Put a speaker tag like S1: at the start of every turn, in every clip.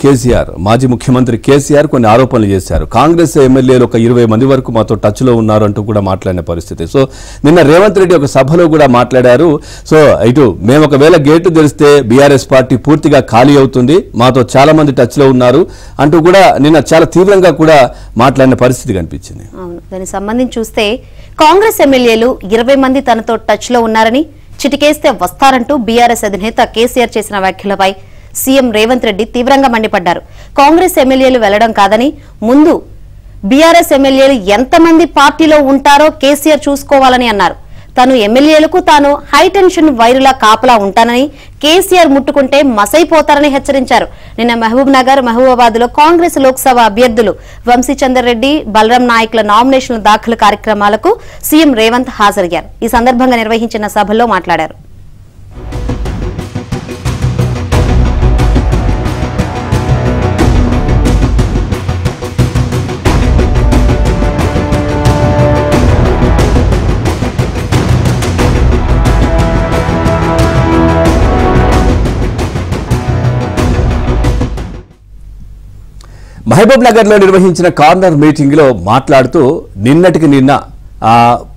S1: కేసీఆర్ మాజీ ముఖ్యమంత్రి కేసీఆర్ కొన్ని ఆరోపణలు చేశారు. కాంగ్రెస్ ఎమ్మెల్యేలు ఒక 20 మంది వరకు మాతో టచ్ లో ఉన్నారు అంటూ కూడా మాట్లాడిన పరిస్థితి. సో నిన్న రేవంత్ రెడ్డి ఒక సభలో కూడా మాట్లాడారు. సో ఇటు మేము ఒకవేళ గేటు తెరిస్తే బీఆర్ఎస్ పార్టీ పూర్తిగా ఖాళీ అవుతుంది, మాతో చాలా మంది టచ్ లో ఉన్నారు అంటూ కూడా నిన్న చాలా తీవ్రంగా కూడా మాట్లాడిన పరిస్థితి కనిపించింది.
S2: దానికి సంబంధించి చూస్తే కాంగ్రెస్ ఎమ్మెల్యేలు 20 మంది తనతో టచ్ లో ఉన్నారని, చిటికేస్తే వస్తారంటూ బీఆర్ఎస్ అధినేత కేసీఆర్ చేసిన వ్యాఖ్యలపై సీఎం రేవంత్ రెడ్డి తీవ్రంగా మండిపడ్డారు. కాంగ్రెస్ ఎమ్మెల్యేలు వెళ్లడం కాదని, ముందు బీఆర్ఎస్ ఎమ్మెల్యేలు ఎంతమంది పార్టీలో ఉంటారో కేసీఆర్ చూసుకోవాలని అన్నారు. తను ఎమ్మెల్యేలకు తాను హైటెన్షన్ వైరులా కాపలా ఉంటానని, కేసీఆర్ ముట్టుకుంటే మసైపోతారని హెచ్చరించారు. నిన్న మహబూబ్ నగర్, మహబూబాబాద్ లో కాంగ్రెస్ లోక్సభ అభ్యర్థులు వంశీచందర్ రెడ్డి, బలరాం నాయక్ల నామినేషన్ల దాఖలు కార్యక్రమాలకు సీఎం రేవంత్ హాజరయ్యారు. ఈ సందర్భంగా నిర్వహించిన సభలో మాట్లాడారు.
S1: మహబూబ్ నగర్ లో నిర్వహించిన కార్నర్ మీటింగ్ లో మాట్లాడుతూ నిన్నటికి నిన్న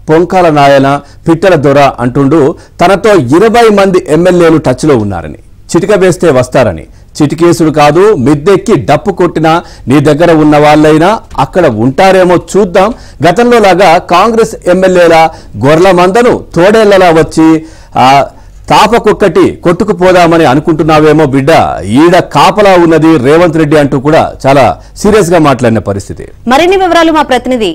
S1: పొంకాల నాయన, పిట్టల దొర అంటుండు తనతో 20 మంది ఎమ్మెల్యేలు టచ్ లో ఉన్నారని, చిటిక వేస్తే వస్తారని, చిటికేసుడు కాదు మిద్దెక్కి డప్పు కొట్టినా నీ దగ్గర ఉన్న వాళ్ళైనా అక్కడ ఉంటారేమో చూద్దాం, గతంలో లాగా కాంగ్రెస్ ఎమ్మెల్యేల గొర్రెల మందను తోడేళ్లలా వచ్చి తాపకొక్కటి కొట్టుకుపోదామని అనుకుంటున్నావేమో బిడ్డ, ఈడ కాపలా ఉన్నది రేవంత్ రెడ్డి అంటూ కూడా చాలా సీరియస్ గా మాట్లాడిన పరిస్థితి.
S2: మరిన్ని వివరాలు మా ప్రతినిధి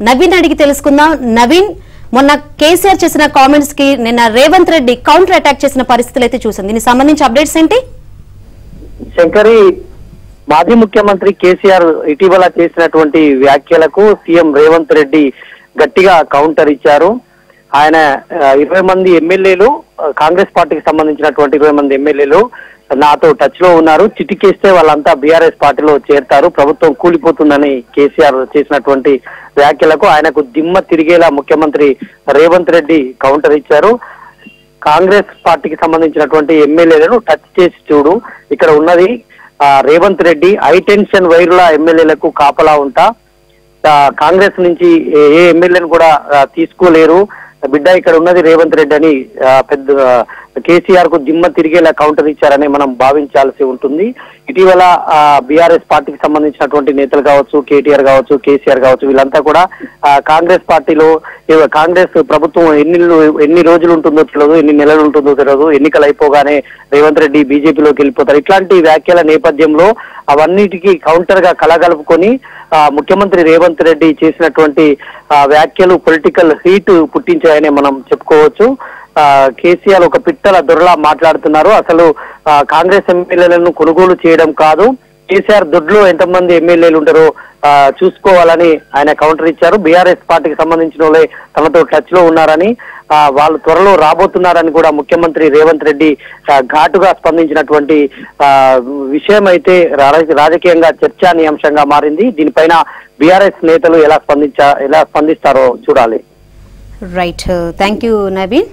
S2: నవీన్ అడిగి తెలుసుకుందాం. నవీన్, మొన్న కేసీఆర్ చేసిన కామెంట్స్ కి నిన్న రేవంత్ రెడ్డి కౌంటర్ అటాక్ చేసిన పరిస్థితులు అయితే చూసింది. దీనికి సంబంధించి అప్డేట్స్ ఏంటి?
S3: శంకరి, మాజీ ముఖ్యమంత్రి కేసీఆర్ ఇటీవల చేసినటువంటి వ్యాఖ్యలకు సీఎం రేవంత్ రెడ్డి గట్టిగా కౌంటర్ ఇచ్చారు. ఆయన 20 మంది ఎమ్మెల్యేలు, కాంగ్రెస్ పార్టీకి సంబంధించినటువంటి 20 మంది ఎమ్మెల్యేలు నాతో టచ్ లో ఉన్నారు, చిటికేస్తే వాళ్ళంతా బీఆర్ఎస్ పార్టీలో చేరతారు, ప్రభుత్వం కూలిపోతుందని కేసీఆర్ చేసినటువంటి వ్యాఖ్యలకు ఆయనకు దిమ్మ తిరిగేలా ముఖ్యమంత్రి రేవంత్ రెడ్డి కౌంటర్ ఇచ్చారు. కాంగ్రెస్ పార్టీకి సంబంధించినటువంటి ఎమ్మెల్యేలను టచ్ చేసి చూడు, ఇక్కడ ఉన్నది రేవంత్ రెడ్డి హైటెన్షన్ వైరుల ఎమ్మెల్యేలకు కాపలా ఉంటా, కాంగ్రెస్ నుంచి ఏ ఎమ్మెల్యేను కూడా తీసుకోలేరు బిడ్డ, ఇక్కడ ఉన్నది రేవంత్ రెడ్డి అని పెద్ద కేసీఆర్ కు దిమ్మ తిరిగేలా కౌంటర్ ఇచ్చారని మనం భావించాల్సి ఉంటుంది. ఇటీవల బీఆర్ఎస్ పార్టీకి సంబంధించినటువంటి నేతలు కావచ్చు, కేటీఆర్ కావచ్చు, కేసీఆర్ కావచ్చు, వీళ్ళంతా కూడా కాంగ్రెస్ పార్టీలో కాంగ్రెస్ ప్రభుత్వం ఎన్ని రోజులు ఉంటుందో తెలియదు, ఎన్ని నెలలు ఉంటుందో తెలియదు, ఎన్నికలు అయిపోగానే రేవంత్ రెడ్డి బీజేపీలోకి వెళ్ళిపోతారు. ఇట్లాంటి వ్యాఖ్యల నేపథ్యంలో అవన్నిటికీ కౌంటర్ గా కలగలుపుకొని ముఖ్యమంత్రి రేవంత్ రెడ్డి చేసినటువంటి వ్యాఖ్యలు పొలిటికల్ హీట్ పుట్టించాయని మనం చెప్పుకోవచ్చు. కేసీఆర్ ఒక పిట్టల దొరలా మాట్లాడుతున్నారు. అసలు కాంగ్రెస్ ఎమ్మెల్యేలను కొనుగోలు చేయడం కాదు, కేసీఆర్ దొడ్లో ఎంతమంది ఎమ్మెల్యేలు ఉంటారో చూసుకోవాలని ఆయన కౌంటర్ ఇచ్చారు. బీఆర్ఎస్ పార్టీకి సంబంధించిన వాళ్ళే తమతో టచ్ లో ఉన్నారని, వాళ్ళు త్వరలో రాబోతున్నారని కూడా ముఖ్యమంత్రి రేవంత్ రెడ్డి ఘాటుగా స్పందించినటువంటి విషయం అయితే రాజకీయంగా చర్చానీయాంశంగా మారింది. దీనిపైన బీఆర్ఎస్ నేతలు ఎలా స్పందిస్తారో చూడాలి.
S2: Right, thank you Naveen.